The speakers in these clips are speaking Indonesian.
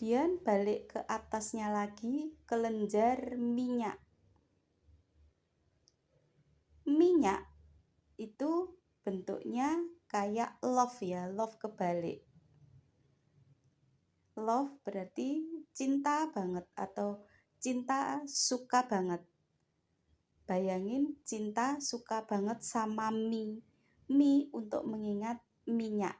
Kemudian balik ke atasnya lagi, kelenjar minyak. Minyak itu bentuknya kayak love ya, love kebalik. Love berarti cinta banget atau cinta suka banget. Bayangin cinta suka banget sama mie. Mie untuk mengingat minyak.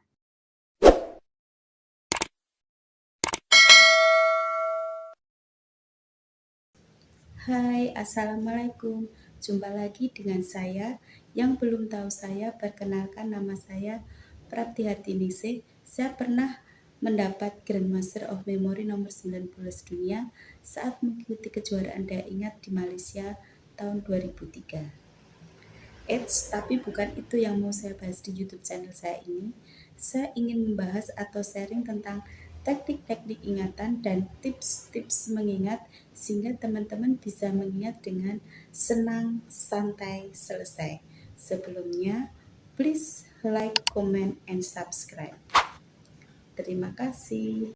Hai, Assalamualaikum. Jumpa lagi dengan saya. Yang belum tahu saya, perkenalkan nama saya Praptiharti Ningsih. Saya pernah mendapat Grandmaster of Memory nomor 90 dunia saat mengikuti kejuaraan daya ingat di Malaysia tahun 2003. Tapi bukan itu yang mau saya bahas di YouTube channel saya ini. Saya ingin membahas atau sharing tentang teknik-teknik ingatan dan tips-tips mengingat sehingga teman-teman bisa mengingat dengan senang, santai, selesai. Sebelumnya, please like, comment, and subscribe. Terima kasih.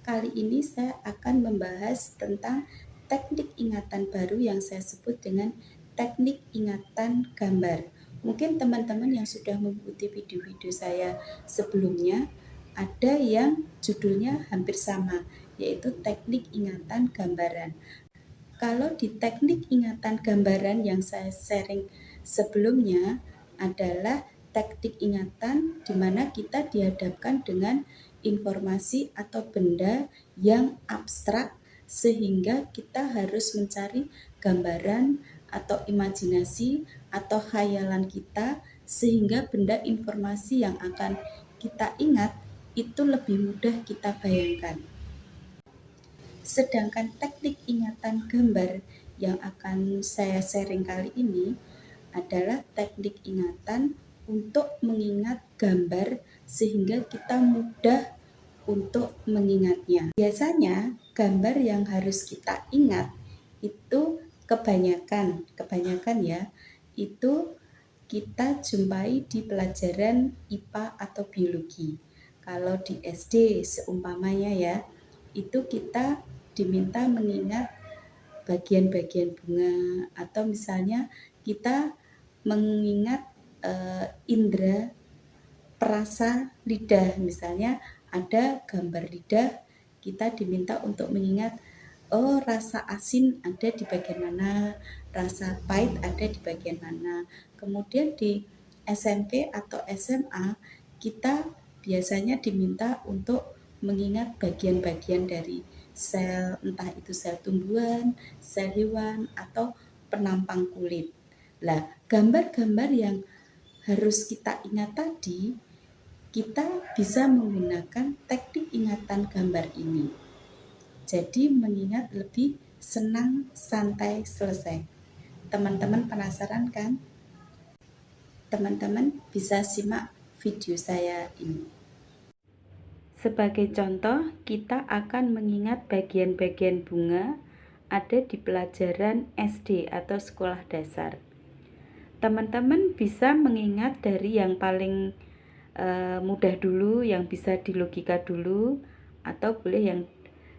Kali ini saya akan membahas tentang teknik ingatan baru yang saya sebut dengan teknik ingatan gambar. Mungkin teman-teman yang sudah mengikuti video-video saya sebelumnya ada yang judulnya hampir sama, yaitu teknik ingatan gambaran. Kalau di teknik ingatan gambaran yang saya sharing sebelumnya adalah teknik ingatan di mana kita dihadapkan dengan informasi atau benda yang abstrak sehingga kita harus mencari gambaran atau imajinasi atau khayalan kita sehingga benda informasi yang akan kita ingat itu lebih mudah kita bayangkan. Sedangkan teknik ingatan gambar yang akan saya sharing kali ini adalah teknik ingatan untuk mengingat gambar sehingga kita mudah untuk mengingatnya. Biasanya gambar yang harus kita ingat itu kebanyakan ya, itu kita jumpai di pelajaran IPA atau biologi. Kalau di SD seumpamanya ya, itu kita diminta mengingat bagian-bagian bunga atau misalnya kita mengingat indera perasa lidah, misalnya ada gambar lidah, kita diminta untuk mengingat rasa asin ada di bagian mana, rasa pahit ada di bagian mana. Kemudian di SMP atau SMA kita biasanya diminta untuk mengingat bagian-bagian dari sel, entah itu sel tumbuhan, sel hewan, atau penampang kulit. Lah, gambar-gambar yang harus kita ingat tadi, kita bisa menggunakan teknik ingatan gambar ini. Jadi mengingat lebih senang, santai, selesai. Teman-teman penasaran kan? Teman-teman bisa simak video saya ini. Sebagai contoh, kita akan mengingat bagian-bagian bunga ada di pelajaran SD atau sekolah dasar. Teman-teman bisa mengingat dari yang paling mudah dulu, yang bisa di logika dulu, atau boleh yang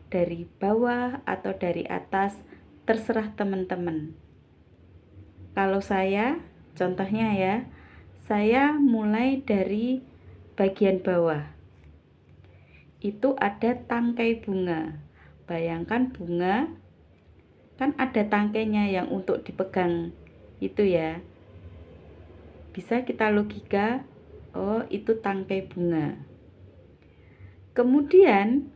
dari bawah atau dari atas, terserah teman-teman. Kalau saya, contohnya ya, saya mulai dari bagian bawah. Itu ada tangkai bunga. Bayangkan bunga, kan ada tangkainya yang untuk dipegang itu ya. Bisa kita logika, oh itu tangkai bunga. Kemudian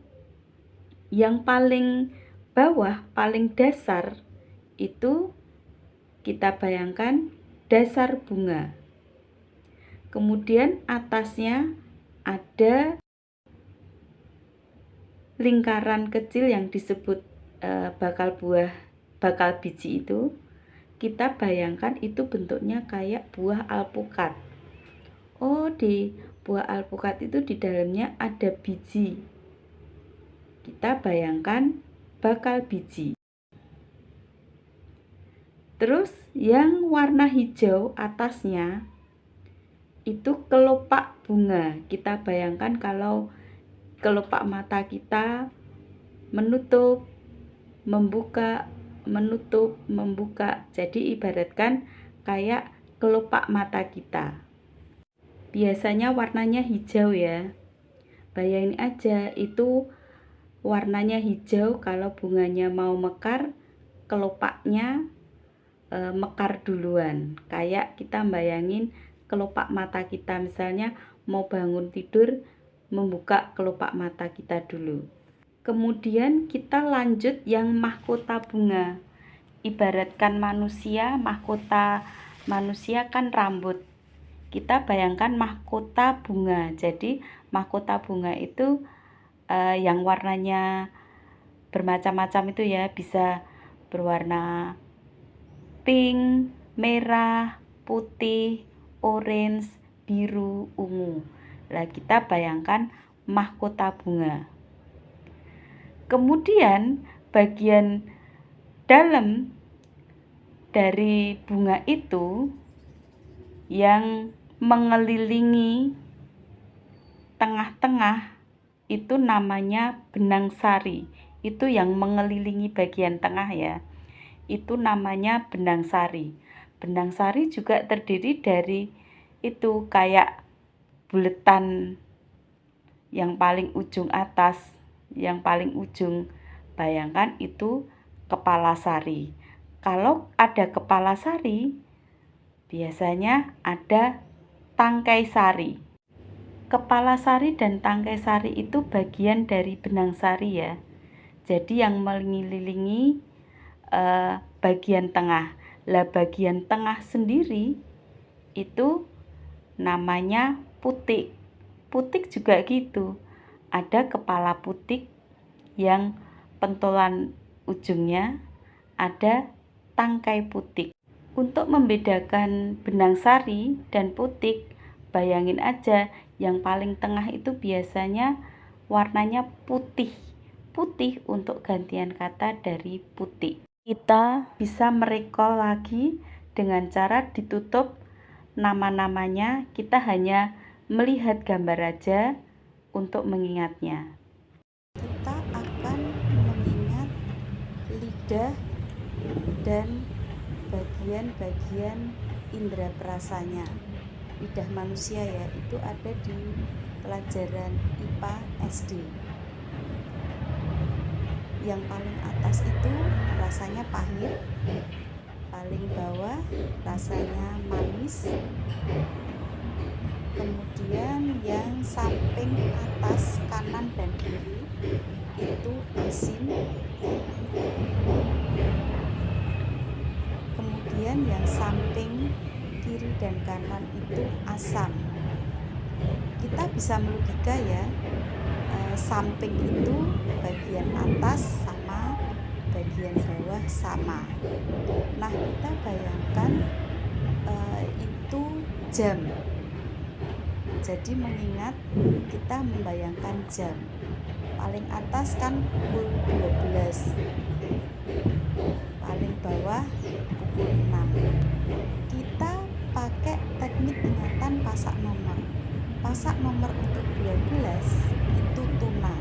yang paling bawah, paling dasar itu kita bayangkan dasar bunga. Kemudian atasnya ada lingkaran kecil yang disebut bakal biji itu. Kita bayangkan itu bentuknya kayak buah alpukat. Oh, di buah alpukat itu di dalamnya ada biji. Kita bayangkan bakal biji. Terus yang warna hijau atasnya itu kelopak bunga. Kita bayangkan kalau kelopak mata kita menutup, membuka, menutup, membuka. Jadi ibaratkan kayak kelopak mata kita. Biasanya warnanya hijau ya. Bayangin aja itu warnanya hijau, kalau bunganya mau mekar, kelopaknya mekar duluan. Kayak kita bayangin kelopak mata kita, misalnya mau bangun tidur, membuka kelopak mata kita dulu. Kemudian kita lanjut yang mahkota bunga. Ibaratkan manusia, mahkota manusia kan rambut. Kita bayangkan mahkota bunga. Jadi mahkota bunga itu yang warnanya bermacam-macam itu ya, bisa berwarna pink, merah, putih, orange, biru, ungu. Nah, kita bayangkan mahkota bunga. Kemudian bagian dalam dari bunga itu yang mengelilingi tengah-tengah itu namanya benang sari. Itu yang mengelilingi bagian tengah ya. Itu namanya benang sari. Benang sari juga terdiri dari itu kayak buletan yang paling ujung atas, yang paling ujung. Bayangkan itu kepala sari. Kalau ada kepala sari, biasanya ada tangkai sari. Kepala sari dan tangkai sari itu bagian dari benang sari ya. Jadi yang mengelilingi bagian tengah. Lah bagian tengah sendiri itu namanya putik. Putik juga gitu. Ada kepala putik yang pentolan ujungnya, ada tangkai putik. Untuk membedakan benang sari dan putik, bayangin aja yang paling tengah itu biasanya warnanya putih. Putih untuk gantian kata dari putik. Kita bisa merecall lagi dengan cara ditutup nama-namanya. Kita hanya melihat gambar aja untuk mengingatnya. Kita akan mengingat lidah dan bagian-bagian indera perasanya. Lidah manusia ya, itu ada di pelajaran IPA SD. Yang paling atas itu rasanya pahit, paling bawah rasanya manis, kemudian yang samping atas kanan dan kiri itu asin, kemudian yang samping kiri dan kanan itu asam. Kita bisa melogika ya, samping itu bagian atas sama bagian bawah sama. Nah, kita bayangkan itu jam. Jadi mengingat, kita membayangkan jam. Paling atas kan pukul 12, paling bawah pukul 6. Kita pakai teknik ingatan pasak nomor. Pasak nomor untuk 12 itu tuna.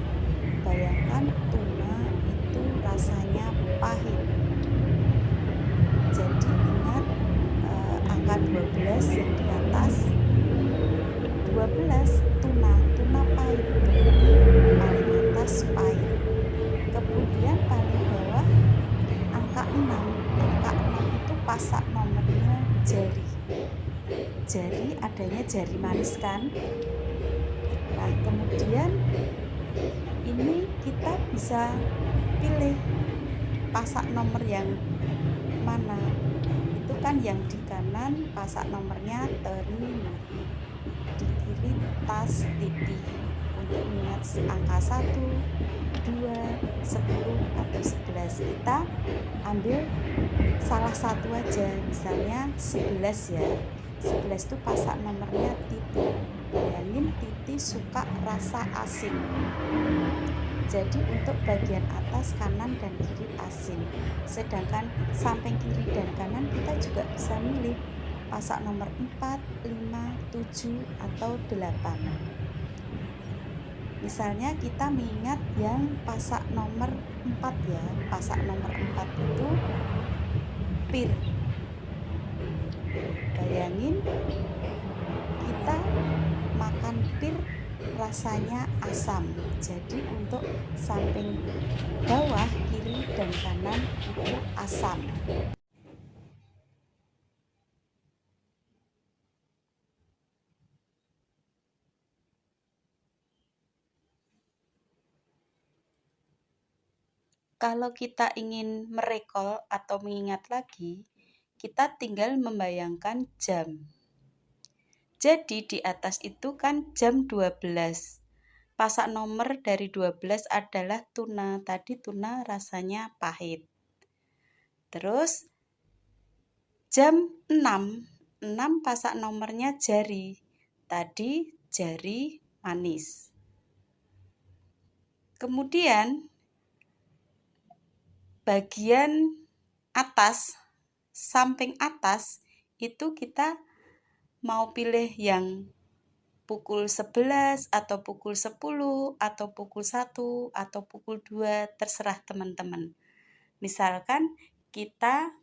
Bayangkan tuna itu rasanya pahit. Jadi ingat angka 12 yang di atas, 12 tuna pahit, paling atas pahit. Kemudian paling bawah angka 6. Angka 6 itu pasak nomornya jari. Jari adanya jari manis kan. Nah, kemudian ini kita bisa pilih pasak nomor yang mana. Itu kan yang di kanan pasak nomornya teri, di kiri tas titi. Untuk mengingat angka 1, 2, 10 atau 11, kita ambil salah satu aja, misalnya 11 ya. 11 itu pasak nomornya Titi. Bayangin Titi suka rasa asin. Jadi untuk bagian atas kanan dan kiri asin. Sedangkan samping kiri dan kanan kita juga bisa milih pasak nomor 4, 5, 7 atau 8. Misalnya kita mengingat yang pasak nomor 4 ya. Pasak nomor 4 itu pir. Bayangin kita makan pir rasanya asam. Jadi untuk samping bawah, kiri dan kanan itu asam. Kalau kita ingin merekol atau mengingat lagi, kita tinggal membayangkan jam. Jadi di atas itu kan jam 12. Pasak nomor dari 12 adalah tuna. Tadi tuna rasanya pahit. Terus jam 6. 6 pasak nomornya jari. Tadi jari manis. Kemudian bagian atas, samping atas itu kita mau pilih yang pukul 11 atau pukul 10 atau pukul 1 atau pukul 2, terserah teman-teman. Misalkan kita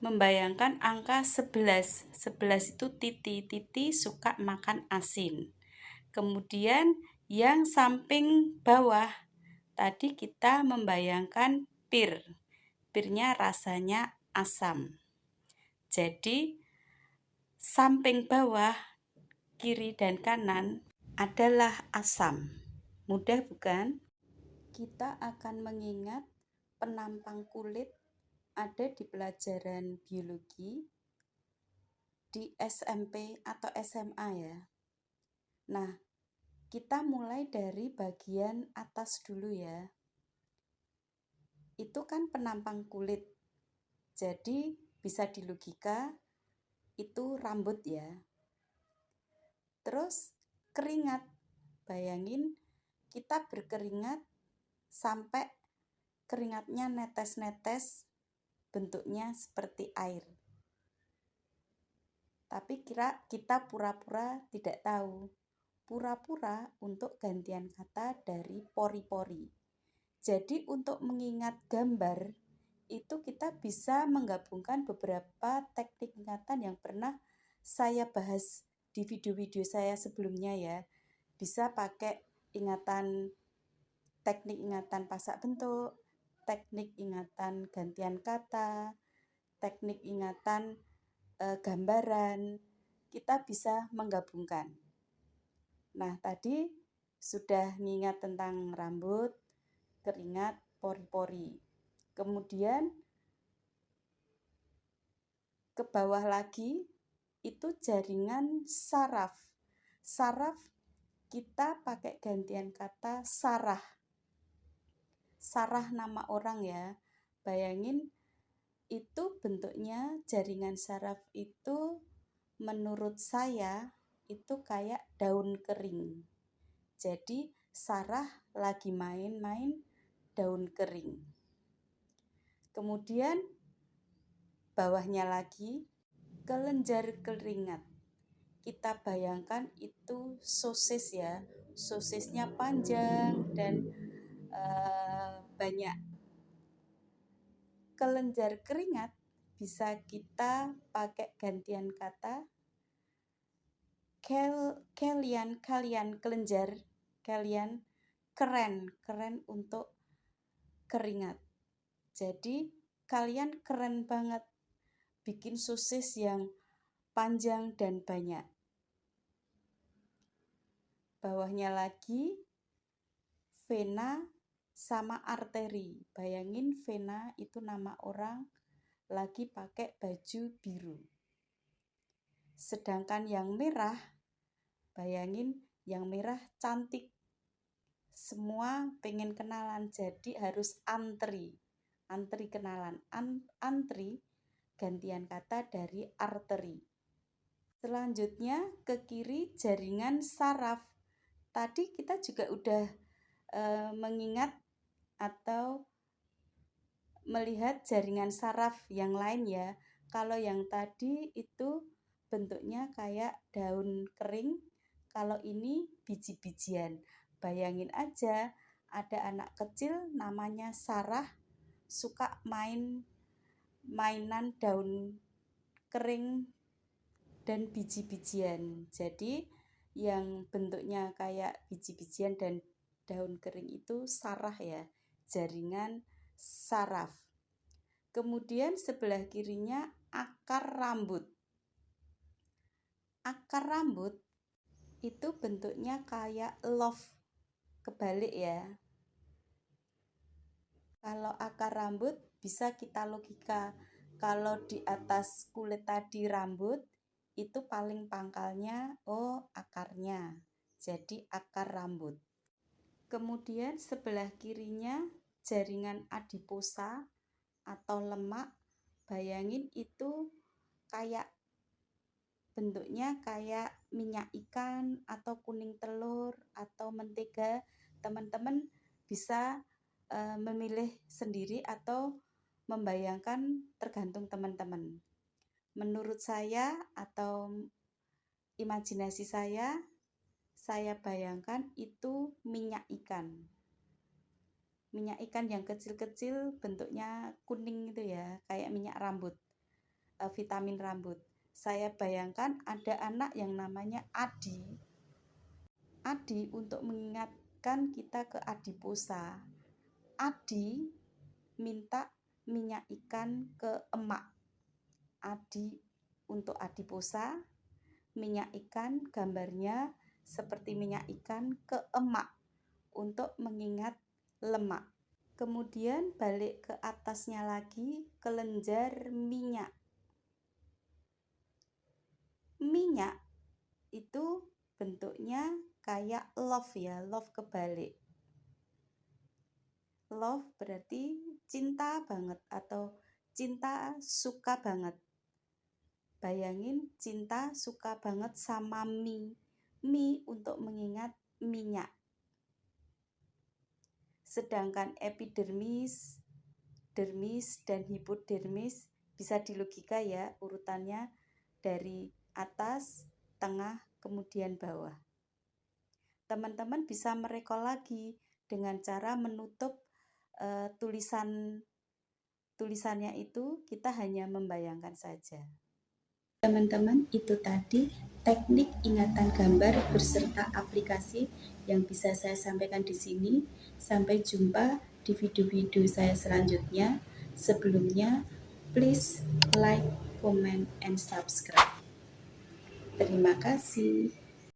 membayangkan angka 11. 11 itu Titi. Titi suka makan asin. Kemudian yang samping bawah tadi kita membayangkan pir. Pirnya rasanya asam. Jadi samping bawah, kiri dan kanan adalah asam. Mudah bukan? Kita akan mengingat penampang kulit ada di pelajaran biologi di SMP atau SMA ya. Nah, kita mulai dari bagian atas dulu ya. Itu kan penampang kulit. Jadi bisa dilogika itu rambut ya. Terus keringat. Bayangin kita berkeringat sampai keringatnya netes-netes, bentuknya seperti air. Tapi kita pura-pura tidak tahu. Pura-pura untuk gantian kata dari pori-pori. Jadi untuk mengingat gambar itu kita bisa menggabungkan beberapa teknik ingatan yang pernah saya bahas di video-video saya sebelumnya ya. Bisa pakai teknik ingatan pasak bentuk, teknik ingatan gantian kata, teknik ingatan gambaran. Kita bisa menggabungkan. Nah, tadi sudah mengingat tentang rambut, keringat, pori-pori. Kemudian ke bawah lagi itu jaringan saraf. Saraf kita pakai gantian kata sarah. Sarah nama orang ya. Bayangin itu bentuknya jaringan saraf itu menurut saya itu kayak daun kering. Jadi sarah lagi main-main daun kering. Kemudian bawahnya lagi kelenjar keringat. Kita bayangkan itu sosis ya. Sosisnya panjang dan banyak. Kelenjar keringat bisa kita pakai gantian kata kalian kelenjar kalian keren untuk keringat. Jadi kalian keren banget bikin sosis yang panjang dan banyak. Bawahnya lagi vena sama arteri. Bayangin vena itu nama orang lagi pakai baju biru. Sedangkan yang merah, bayangin yang merah cantik. Semua pengen kenalan, jadi harus antri kenalan. Antri gantian kata dari arteri. Selanjutnya ke kiri jaringan saraf. Tadi kita juga udah mengingat atau melihat jaringan saraf yang lain ya. Kalau yang tadi itu bentuknya kayak daun kering, kalau ini biji-bijian. Bayangin aja, ada anak kecil namanya Sarah suka mainan daun kering dan biji-bijian. Jadi yang bentuknya kayak biji-bijian dan daun kering itu sarah ya, jaringan saraf. Kemudian sebelah kirinya akar rambut. Akar rambut itu bentuknya kayak love, kebalik ya. Kalau akar rambut bisa kita logika, kalau di atas kulit tadi rambut, itu paling pangkalnya, akarnya. Jadi akar rambut. Kemudian sebelah kirinya jaringan adiposa atau lemak. Bayangin itu kayak bentuknya kayak minyak ikan atau kuning telur atau mentega. Teman-teman bisa memilih sendiri atau membayangkan, tergantung teman-teman. Menurut saya atau imajinasi saya bayangkan itu minyak ikan. Minyak ikan yang kecil-kecil bentuknya kuning itu ya, kayak minyak rambut, vitamin rambut. Saya bayangkan ada anak yang namanya Adi. Adi untuk mengingatkan kita ke adiposa. Adi minta minyak ikan ke emak. Adi untuk adiposa, minyak ikan gambarnya seperti minyak ikan ke emak untuk mengingat lemak. Kemudian balik ke atasnya lagi, kelenjar minyak. Minyak itu bentuknya kayak love ya, love kebalik. Love berarti cinta banget atau cinta suka banget. Bayangin cinta suka banget sama mie. Mie untuk mengingat minyak. Sedangkan epidermis, dermis, dan hipodermis bisa dilogika ya urutannya dari atas, tengah, kemudian bawah. Teman-teman bisa merekol lagi dengan cara menutup tulisannya itu, kita hanya membayangkan saja. Teman-teman, itu tadi teknik ingatan gambar beserta aplikasi yang bisa saya sampaikan di sini. Sampai jumpa di video-video saya selanjutnya. Sebelumnya, please like, comment, and subscribe. Terima kasih.